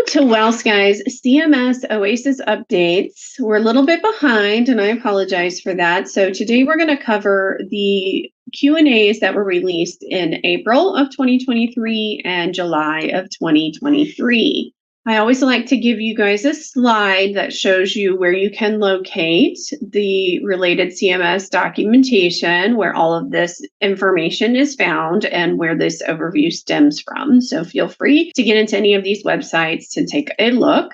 to WellSky's CMS OASIS updates. We're a little bit behind, and I apologize for that. So today we're going to cover the Q&As that were released in April of 2023 and July of 2023. I always like to give you guys a slide that shows you where you can locate the related CMS documentation, where all of this information is found and where this overview stems from. So feel free to get into any of these websites to take a look.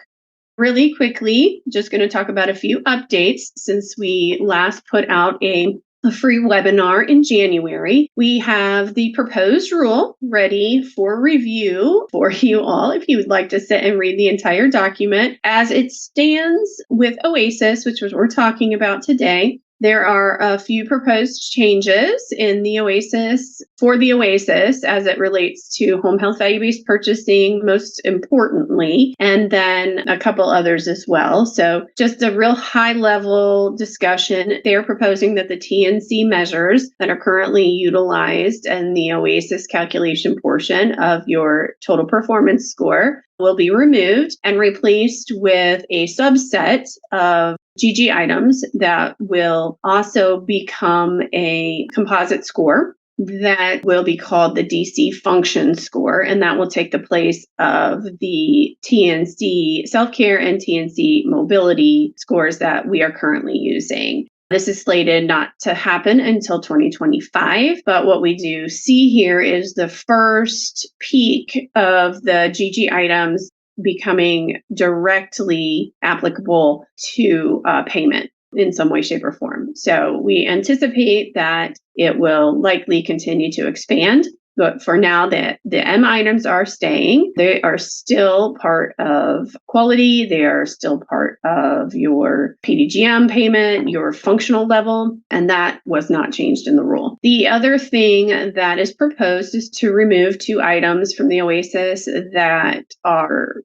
Really quickly, just going to talk about a few updates since we last put out a free webinar in January. We have the proposed rule ready for review for you all if you would like to sit and read the entire document. As it stands with OASIS, which is what we're talking about today, there are a few proposed changes in the OASIS for the OASIS as it relates to home health value-based purchasing, most importantly, and then a couple others as well. So just a real high-level discussion. They're proposing that the TNC measures that are currently utilized in the OASIS calculation portion of your total performance score will be removed and replaced with a subset of GG items that will also become a composite score that will be called the DC function score, and that will take the place of the TNC self-care and TNC mobility scores that we are currently using. This is slated not to happen until 2025, but what we do see here is the first peak of the GG items becoming directly applicable to payment in some way, shape, or form. So we anticipate that it will likely continue to expand. But for now, the M items are staying. They are still part of quality. They are still part of your PDGM payment, your functional level, and that was not changed in the rule. The other thing that is proposed is to remove two items from the OASIS that are,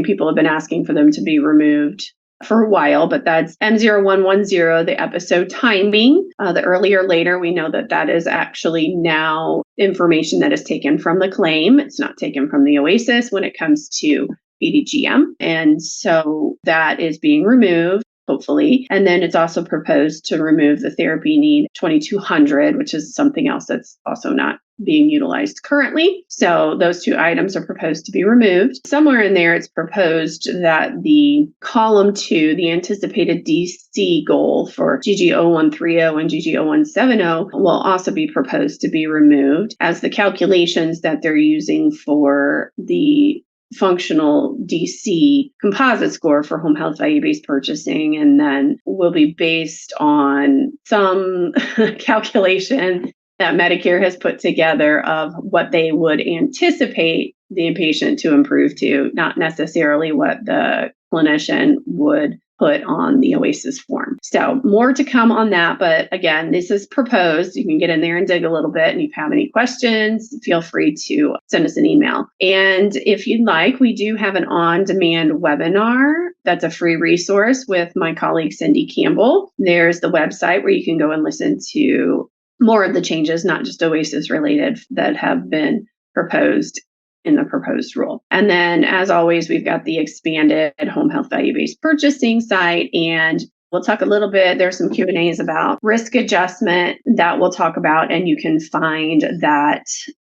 people have been asking for them to be removed for a while, but that's M0110, the episode timing. The earlier later, we know that that is actually now information that is taken from the claim. It's not taken from the OASIS when it comes to PDGM. And so that is being removed, hopefully. And then it's also proposed to remove the therapy need 2200, which is something else that's also not being utilized currently. So those two items are proposed to be removed. Somewhere in there, it's proposed that the column 2, the anticipated DC goal for GG0130 and GG0170 will also be proposed to be removed, as the calculations that they're using for the functional DC composite score for home health value-based purchasing, and then will be based on some calculation that Medicare has put together of what they would anticipate the inpatient to improve to, not necessarily what the clinician would put on the OASIS form. So more to come on that. But again, this is proposed. You can get in there and dig a little bit. And if you have any questions, feel free to send us an email. And if you'd like, we do have an on-demand webinar that's a free resource with my colleague, Cindy Campbell. There's the website where you can go and listen to more of the changes, not just OASIS related, that have been proposed in the proposed rule. And then, as always, we've got the expanded home health value-based purchasing site, and we'll talk a little bit. There's some Q&As about risk adjustment that we'll talk about, and you can find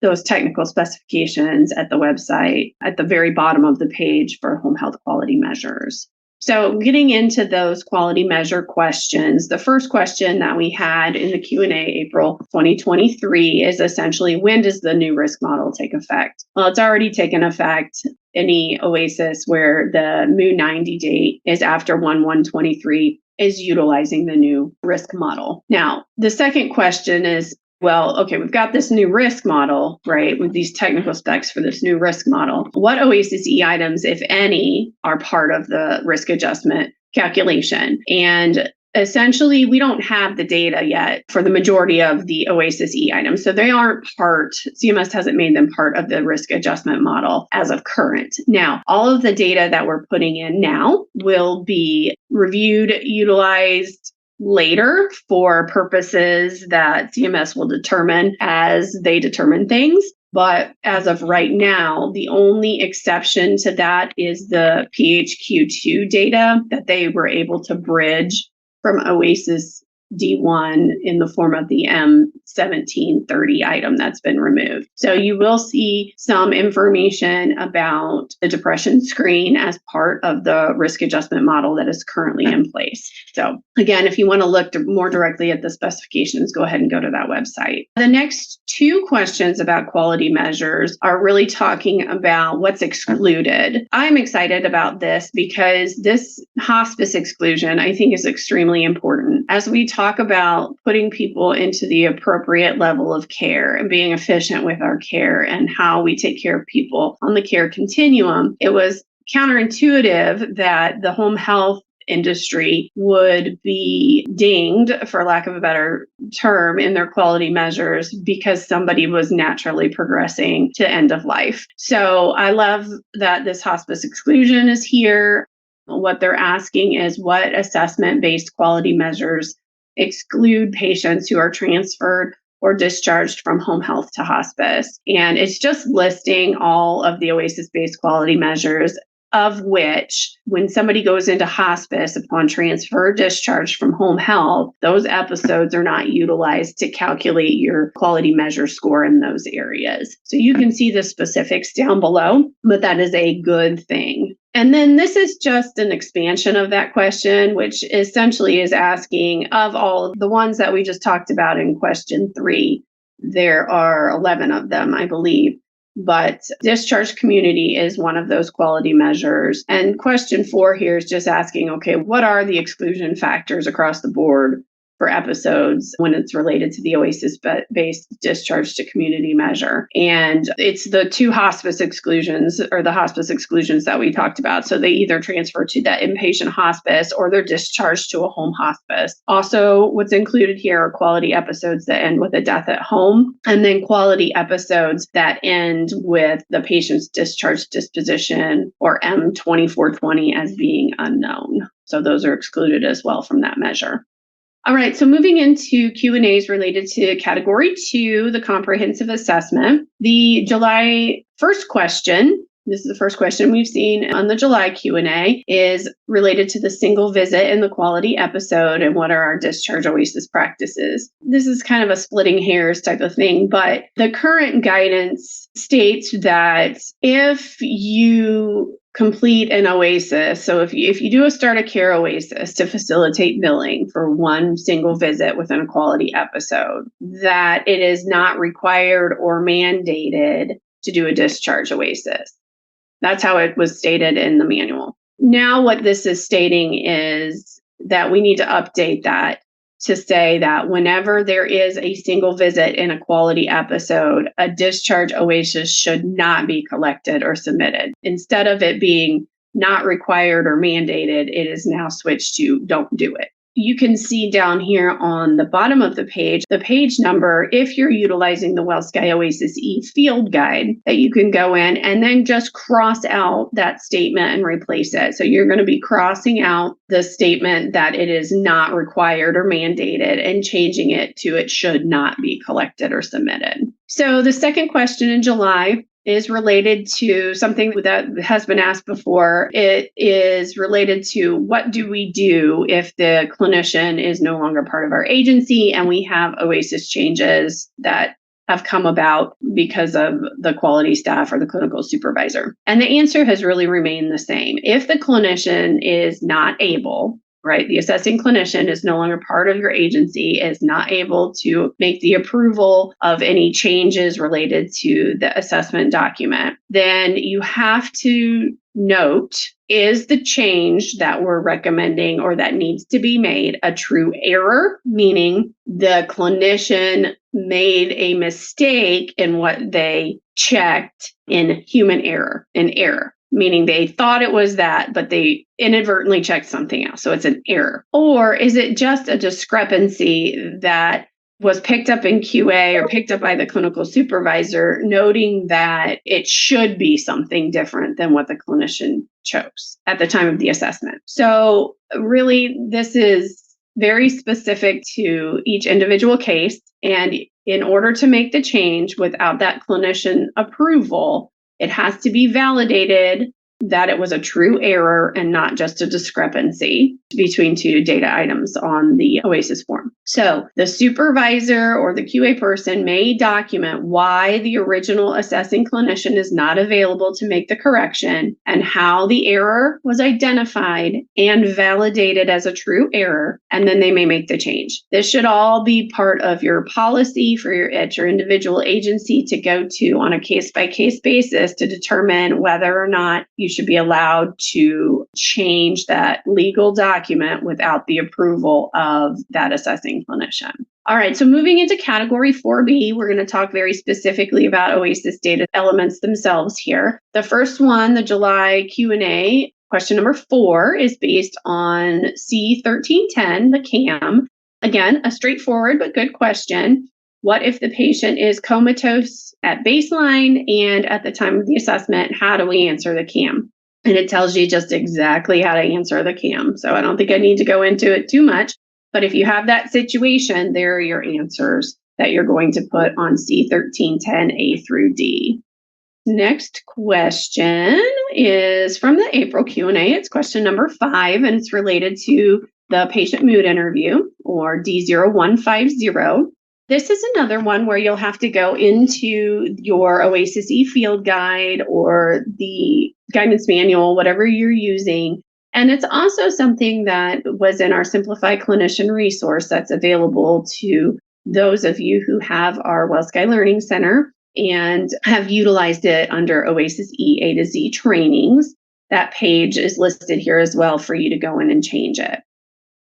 those technical specifications at the website at the very bottom of the page for home health quality measures. So getting into those quality measure questions, the first question that we had in the Q&A April 2023 is essentially, when does the new risk model take effect? Well, it's already taken effect. Any OASIS where the new 90 date is after 1/1/23 is utilizing the new risk model. Now, the second question is, well, okay, we've got this new risk model, right, with these technical specs for this new risk model. What OASIS E items, if any, are part of the risk adjustment calculation? And essentially, we don't have the data yet for the majority of the OASIS E items. So they aren't CMS hasn't made them part of the risk adjustment model as of current. Now, all of the data that we're putting in now will be reviewed, utilized, later for purposes that CMS will determine as they determine things. But as of right now, the only exception to that is the PHQ-2 data that they were able to bridge from OASIS D1 in the form of the M1730 item that's been removed. So you will see some information about the depression screen as part of the risk adjustment model that is currently in place. So again, if you want to look more directly at the specifications, go ahead and go to that website. The next two questions about quality measures are really talking about what's excluded. I'm excited about this because this hospice exclusion, I think, is extremely important. As we talk about putting people into the appropriate level of care and being efficient with our care and how we take care of people on the care continuum, it was counterintuitive that the home health industry would be dinged, for lack of a better term, in their quality measures because somebody was naturally progressing to end of life. So I love that this hospice exclusion is here. What they're asking is what assessment-based quality measures exclude patients who are transferred or discharged from home health to hospice. And it's just listing all of the OASIS-based quality measures, of which when somebody goes into hospice upon transfer or discharge from home health, those episodes are not utilized to calculate your quality measure score in those areas. So you can see the specifics down below, but that is a good thing. And then this is just an expansion of that question, which essentially is asking, of all of the ones that we just talked about in question 3, there are 11 of them, I believe. But discharge community is one of those quality measures. And question 4 here is just asking, okay, what are the exclusion factors across the board for episodes when it's related to the OASIS-based discharge to community measure? And it's the 2 hospice exclusions, or the hospice exclusions that we talked about. So they either transfer to that inpatient hospice or they're discharged to a home hospice. Also, what's included here are quality episodes that end with a death at home, and then quality episodes that end with the patient's discharge disposition, or M2420, as being unknown. So those are excluded as well from that measure. All right, so moving into Q&As related to Category 2, the comprehensive assessment. The July 1st question, this is the first question we've seen on the July Q&A, is related to the single visit in the quality episode and what are our discharge OASIS practices. This is kind of a splitting hairs type of thing, but the current guidance states that if you complete an OASIS, so if you do a start of care OASIS to facilitate billing for one single visit within a quality episode, that it is not required or mandated to do a discharge OASIS. That's how it was stated in the manual. Now what this is stating is that we need to update that to say that whenever there is a single visit in a quality episode, a discharge OASIS should not be collected or submitted. Instead of it being not required or mandated, it is now switched to don't do it. You can see down here on the bottom of the page number, if you're utilizing the WellSky OASIS E field guide, that you can go in and then just cross out that statement and replace it. So you're going to be crossing out the statement that it is not required or mandated and changing it to it should not be collected or submitted. So the second question in July is related to something that has been asked before. It is related to what do we do if the clinician is no longer part of our agency and we have OASIS changes that have come about because of the quality staff or the clinical supervisor. And the answer has really remained the same. If the clinician is not able, right, the assessing clinician is no longer part of your agency, is not able to make the approval of any changes related to the assessment document, then you have to note, is the change that we're recommending or that needs to be made a true error, meaning the clinician made a mistake in what they checked in human error, an error, meaning they thought it was that, but they inadvertently checked something else. So it's an error. Or is it just a discrepancy that was picked up in QA or picked up by the clinical supervisor, noting that it should be something different than what the clinician chose at the time of the assessment? So really, this is very specific to each individual case. And in order to make the change without that clinician approval, it has to be validated that it was a true error and not just a discrepancy between two data items on the OASIS form. So the supervisor or the QA person may document why the original assessing clinician is not available to make the correction and how the error was identified and validated as a true error, and then they may make the change. This should all be part of your policy for your individual agency to go to on a case-by-case basis to determine whether or not you should be allowed to change that legal document without the approval of that assessing clinician. All right, so moving into category 4B, we're going to talk very specifically about OASIS data elements themselves here. The first one, the July Q&A, question number 4, is based on C1310, the CAM. Again, a straightforward but good question. What if the patient is comatose at baseline and at the time of the assessment? How do we answer the CAM? And it tells you just exactly how to answer the CAM. So I don't think I need to go into it too much. But if you have that situation, there are your answers that you're going to put on C1310A through D. Next question is from the April Q&A. It's question number 5, and it's related to the patient mood interview, or D0150. This is another one where you'll have to go into your OASIS e-field guide or the guidance manual, whatever you're using. And it's also something that was in our Simplify Clinician resource that's available to those of you who have our WellSky Learning Center and have utilized it under OASIS E A to Z trainings. That page is listed here as well for you to go in and change it.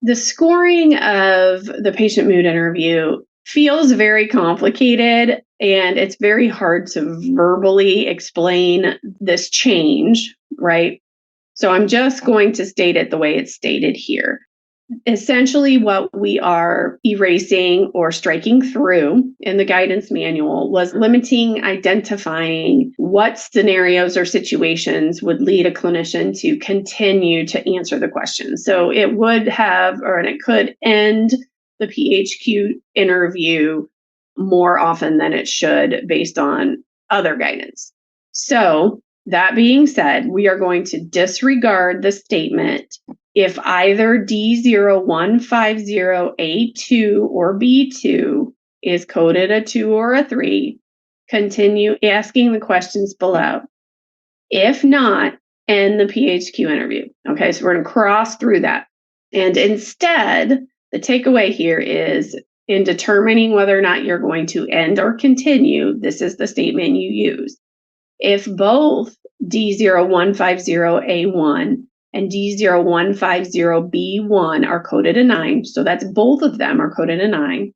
The scoring of the patient mood interview feels very complicated, and it's very hard to verbally explain this change, right? So I'm just going to state it the way it's stated here. Essentially, what we are erasing or striking through in the guidance manual was limiting identifying what scenarios or situations would lead a clinician to continue to answer the question. So it would have, or it could end the PHQ interview more often than it should based on other guidance. So that being said, we are going to disregard the statement if either D0150A2 or B2 is coded a 2 or a 3, continue asking the questions below. If not, end the PHQ interview. Okay, so we're going to cross through that. And instead, the takeaway here is in determining whether or not you're going to end or continue, this is the statement you use. If both D0150A1 and D0150B1 are coded a 9, so that's both of them are coded a 9,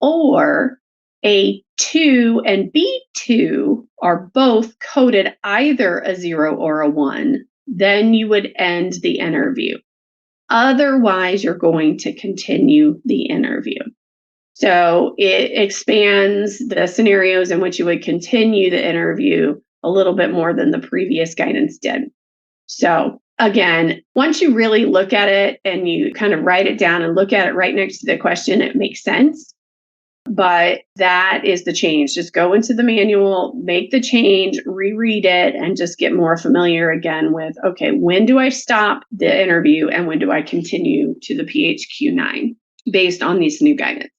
or A2 and B2 are both coded either a 0 or a 1, then you would end the interview. Otherwise, you're going to continue the interview. So it expands the scenarios in which you would continue the interview a little bit more than the previous guidance did. So again, once you really look at it and you kind of write it down and look at it right next to the question, it makes sense. But that is the change. Just go into the manual, make the change, reread it, and just get more familiar again with, okay, when do I stop the interview and when do I continue to the PHQ-9 based on these new guidance?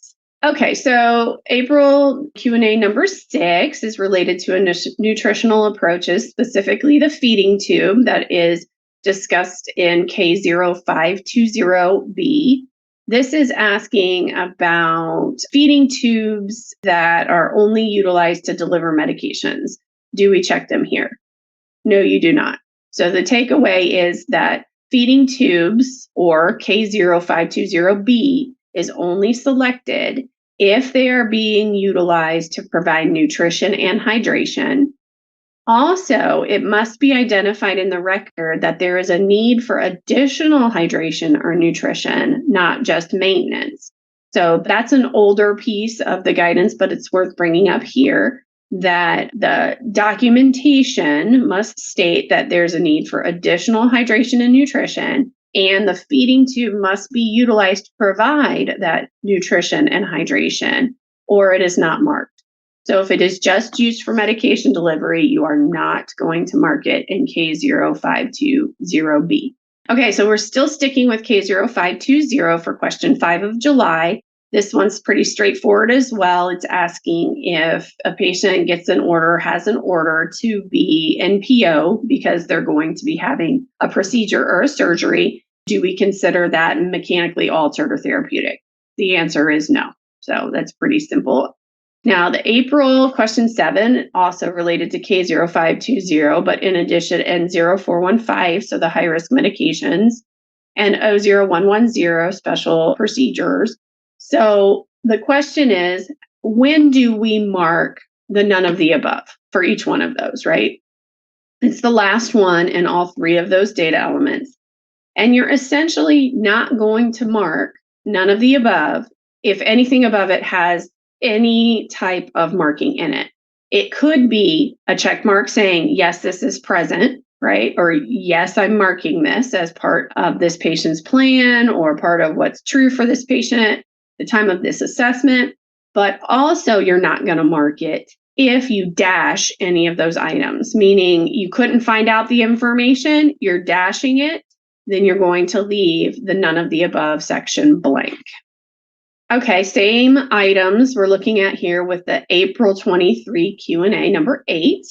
Okay, so April Q&A number 6 is related to nutritional approaches, specifically the feeding tube that is discussed in K0520B. This is asking about feeding tubes that are only utilized to deliver medications. Do we check them here? No, you do not. So the takeaway is that feeding tubes, or K0520B, is only selected if they are being utilized to provide nutrition and hydration. Also, it must be identified in the record that there is a need for additional hydration or nutrition, not just maintenance. So that's an older piece of the guidance, but it's worth bringing up here that the documentation must state that there's a need for additional hydration and nutrition, and the feeding tube must be utilized to provide that nutrition and hydration. or it is not marked. So if it is just used for medication delivery, you are not going to mark it in K0520B. Okay, so we're still sticking with K0520 for question 5 of July. This one's pretty straightforward as well. It's asking if a patient gets an order, has an order to be NPO because they're going to be having a procedure or a surgery. Do we consider that mechanically altered or therapeutic? The answer is no. So that's pretty simple. Now, the April question 7 also related to K0520, but in addition, N0415, so the high-risk medications, and O0110, special procedures. So the question is, when do we mark the none of the above for each one of those, right? It's the last one in all 3 of those data elements. And you're essentially not going to mark none of the above if anything above it has any type of marking in it. It could be a check mark saying, yes, this is present, right? Or yes, I'm marking this as part of this patient's plan or part of what's true for this patient at the time of this assessment. But also, you're not going to mark it if you dash any of those items, meaning you couldn't find out the information, you're dashing it, then you're going to leave the none of the above section blank. Okay, same items we're looking at here with the April 23 Q&A, number 8.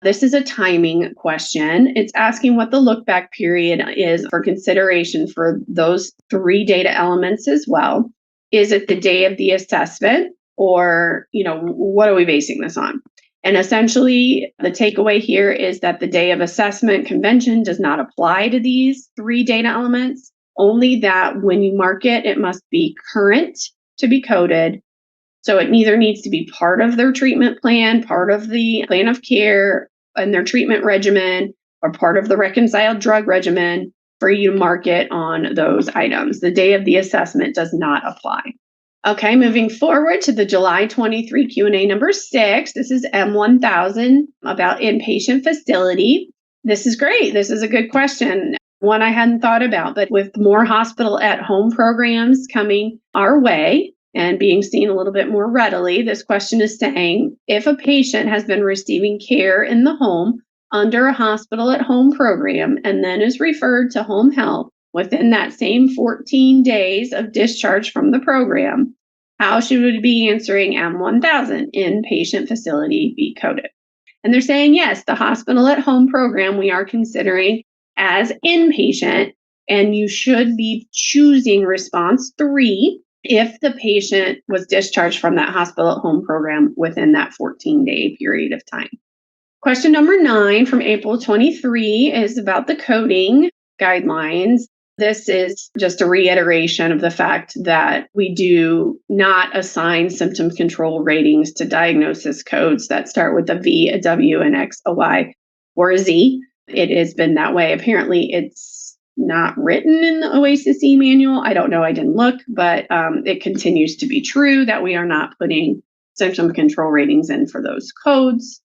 This is a timing question. It's asking what the look back period is for consideration for those 3 data elements as well. Is it the day of the assessment, or, what are we basing this on? And essentially, the takeaway here is that the day of assessment convention does not apply to these 3 data elements, only that when you mark it, it must be current to be coded. So it neither needs to be part of their treatment plan, part of the plan of care and their treatment regimen, or part of the reconciled drug regimen for you to mark it on those items. The day of the assessment does not apply. Okay, moving forward to the July 23 Q&A number 6. This is M1000 about inpatient facility. This is great. This is a good question. One I hadn't thought about, but with more hospital at home programs coming our way and being seen a little bit more readily, this question is saying, if a patient has been receiving care in the home under a hospital at home program and then is referred to home health within that same 14 days of discharge from the program, how should we be answering M1000, inpatient facility be coded? And they're saying, yes, the hospital at home program we are considering as inpatient, and you should be choosing response 3 if the patient was discharged from that hospital at home program within that 14-day period of time. Question number 9 from April 23 is about the coding guidelines. This is just a reiteration of the fact that we do not assign symptom control ratings to diagnosis codes that start with a V, a W, an X, a Y, or a Z. It has been that way. Apparently, it's not written in the OASIS manual. I don't know. I didn't look, but it continues to be true that we are not putting symptom control ratings in for those codes.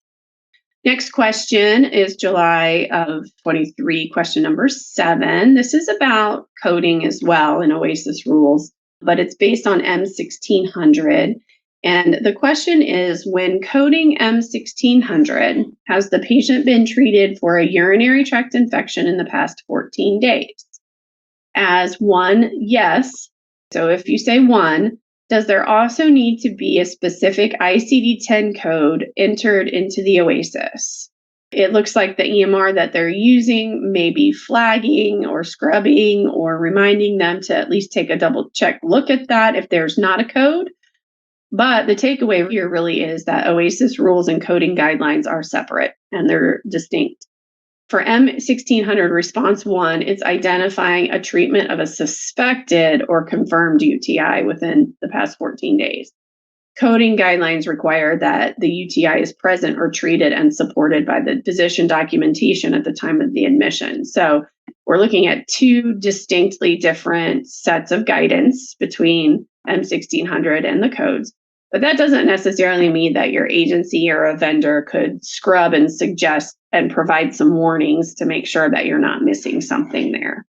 Next question is July of 23, question number 7. This is about coding as well in OASIS rules, but it's based on M1600. And the question is, when coding M1600, has the patient been treated for a urinary tract infection in the past 14 days? As 1, yes. So if you say 1, does there also need to be a specific ICD-10 code entered into the OASIS? It looks like the EMR that they're using may be flagging or scrubbing or reminding them to at least take a double check look at that if there's not a code. But the takeaway here really is that OASIS rules and coding guidelines are separate and they're distinct. For M1600 response 1, it's identifying a treatment of a suspected or confirmed UTI within the past 14 days. Coding guidelines require that the UTI is present or treated and supported by the physician documentation at the time of the admission. So we're looking at 2 distinctly different sets of guidance between M1600 and the codes. But that doesn't necessarily mean that your agency or a vendor could scrub and suggest and provide some warnings to make sure that you're not missing something there.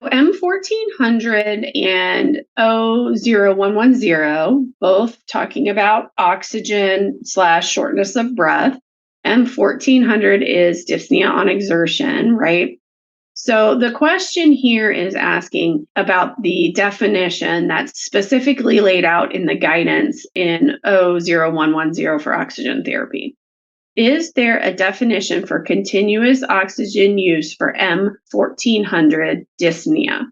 M1400 and O0110, both talking about oxygen/shortness of breath. M1400 is dyspnea on exertion, right? So the question here is asking about the definition that's specifically laid out in the guidance in O0110 for oxygen therapy. Is there a definition for continuous oxygen use for M1400 dyspnea?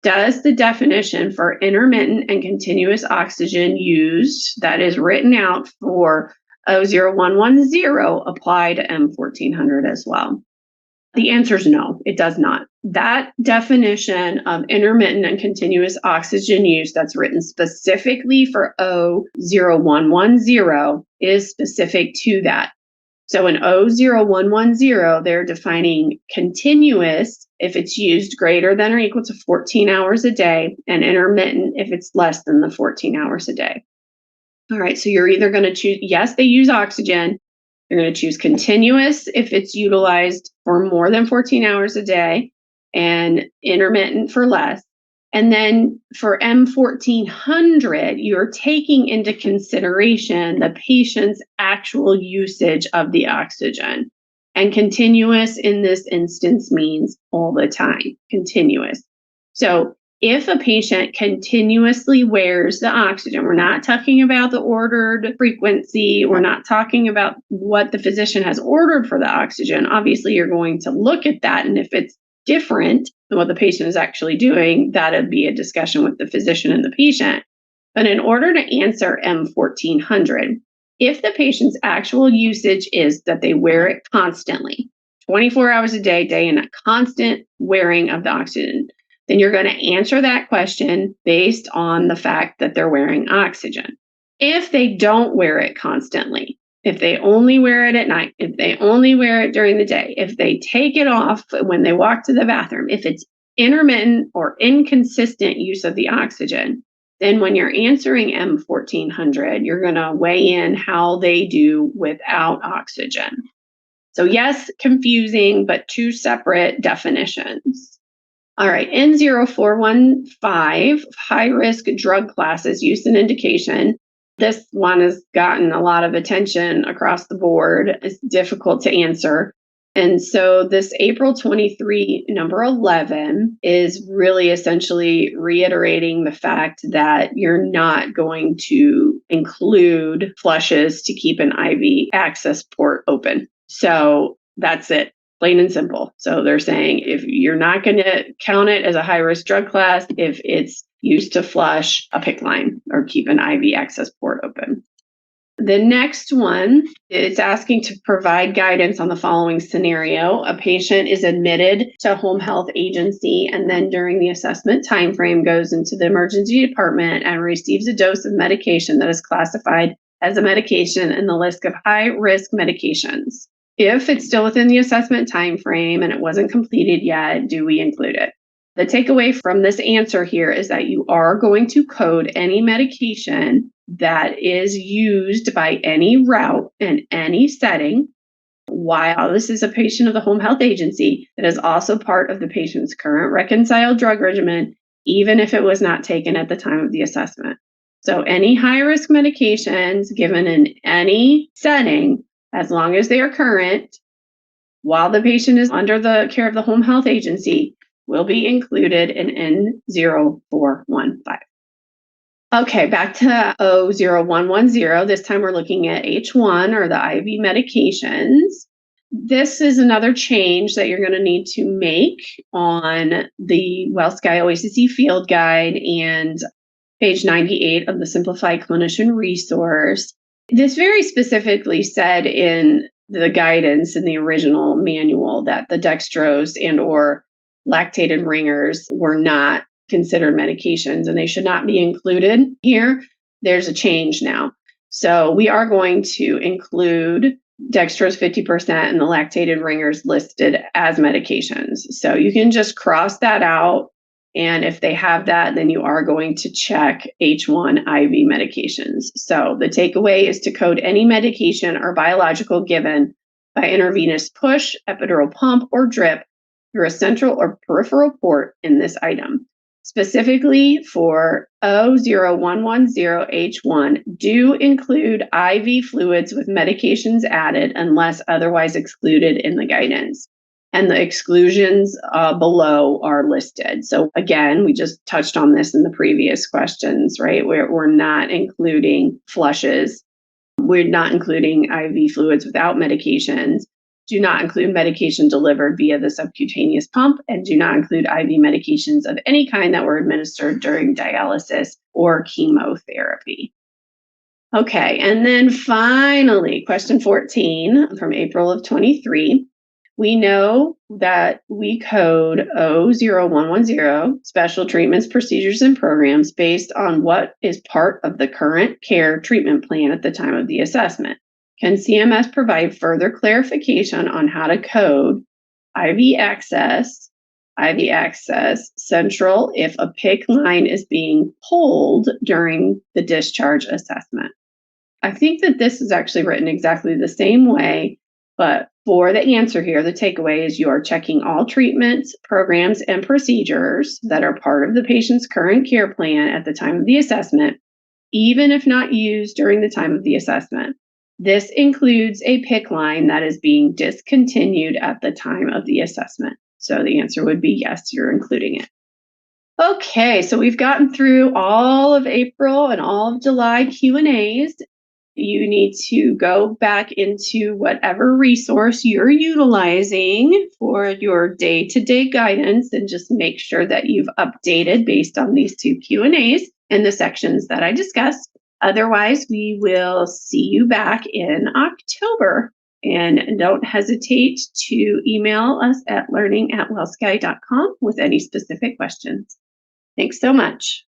Does the definition for intermittent and continuous oxygen used that is written out for O0110 apply to M1400 as well? The answer is no, it does not. That definition of intermittent and continuous oxygen use that's written specifically for O0110 is specific to that. So in O0110, they're defining continuous if it's used greater than or equal to 14 hours a day, and intermittent if it's less than the 14 hours a day. All right, so you're either going to choose, yes, they use oxygen. You're going to choose continuous if it's utilized for more than 14 hours a day, and intermittent for less. And then for M1400, you're taking into consideration the patient's actual usage of the oxygen. And continuous in this instance means all the time, continuous. So if a patient continuously wears the oxygen, we're not talking about the ordered frequency, we're not talking about what the physician has ordered for the oxygen. Obviously, you're going to look at that, and if it's different than what the patient is actually doing, that would be a discussion with the physician and the patient. But in order to answer M1400, if the patient's actual usage is that they wear it constantly, 24 hours a day, day and a constant wearing of the oxygen, then you're going to answer that question based on the fact that they're wearing oxygen. If they don't wear it constantly, if they only wear it at night, if they only wear it during the day, if they take it off when they walk to the bathroom, if it's intermittent or inconsistent use of the oxygen, then when you're answering M1400, you're going to weigh in how they do without oxygen. So yes, confusing, but two separate definitions. All right, N0415, high-risk drug classes, use and indication. This one has gotten a lot of attention across the board. It's difficult to answer. And so this April 23, number 11, is really essentially reiterating the fact that you're not going to include flushes to keep an IV access port open. So that's it. Plain and simple. So they're saying if you're not going to count it as a high-risk drug class if it's used to flush a PICC line or keep an IV access port open. The next one is asking to provide guidance on the following scenario. A patient is admitted to a home health agency and then during the assessment timeframe goes into the emergency department and receives a dose of medication that is classified as a medication in the list of high-risk medications. If it's still within the assessment time frame and it wasn't completed yet, do we include it? The takeaway from this answer here is that you are going to code any medication that is used by any route in any setting while this is a patient of the home health agency that is also part of the patient's current reconciled drug regimen, even if it was not taken at the time of the assessment. So any high-risk medications given in any setting, as long as they are current, while the patient is under the care of the home health agency, will be included in N0415. Okay, back to O0110. This time we're looking at H1 or the IV medications. This is another change that you're going to need to make on the WellSky OASIS field guide and page 98 of the Simplified Clinician Resource. This very specifically said in the guidance in the original manual that the dextrose and or lactated ringers were not considered medications and they should not be included here. There's a change now. So we are going to include dextrose 50% and the lactated ringers listed as medications. So you can just cross that out. And if they have that, then you are going to check H1 IV medications. So the takeaway is to code any medication or biological given by intravenous push, epidural pump, or drip through a central or peripheral port in this item. Specifically for O0110H1, do include IV fluids with medications added unless otherwise excluded in the guidance. And the exclusions below are listed. So again, we just touched on this in the previous questions, right? We're not including flushes. We're not including IV fluids without medications. Do not include medication delivered via the subcutaneous pump, and do not include IV medications of any kind that were administered during dialysis or chemotherapy. Okay, and then finally, question 14 from April of 23. We know that we code O0110, special treatments, procedures, and programs based on what is part of the current care treatment plan at the time of the assessment. Can CMS provide further clarification on how to code IV access central if a PICC line is being pulled during the discharge assessment? I think that this is actually written exactly the same way, but for the answer here, the takeaway is you are checking all treatments, programs, and procedures that are part of the patient's current care plan at the time of the assessment, even if not used during the time of the assessment. This includes a PICC line that is being discontinued at the time of the assessment. So the answer would be yes, you're including it. Okay, so we've gotten through all of April and all of July Q&As. You need to go back into whatever resource you're utilizing for your day-to-day guidance and just make sure that you've updated based on these two Q&As in the sections that I discussed. Otherwise, we will see you back in October. And don't hesitate to email us at learning@wellsky.com with any specific questions. Thanks so much.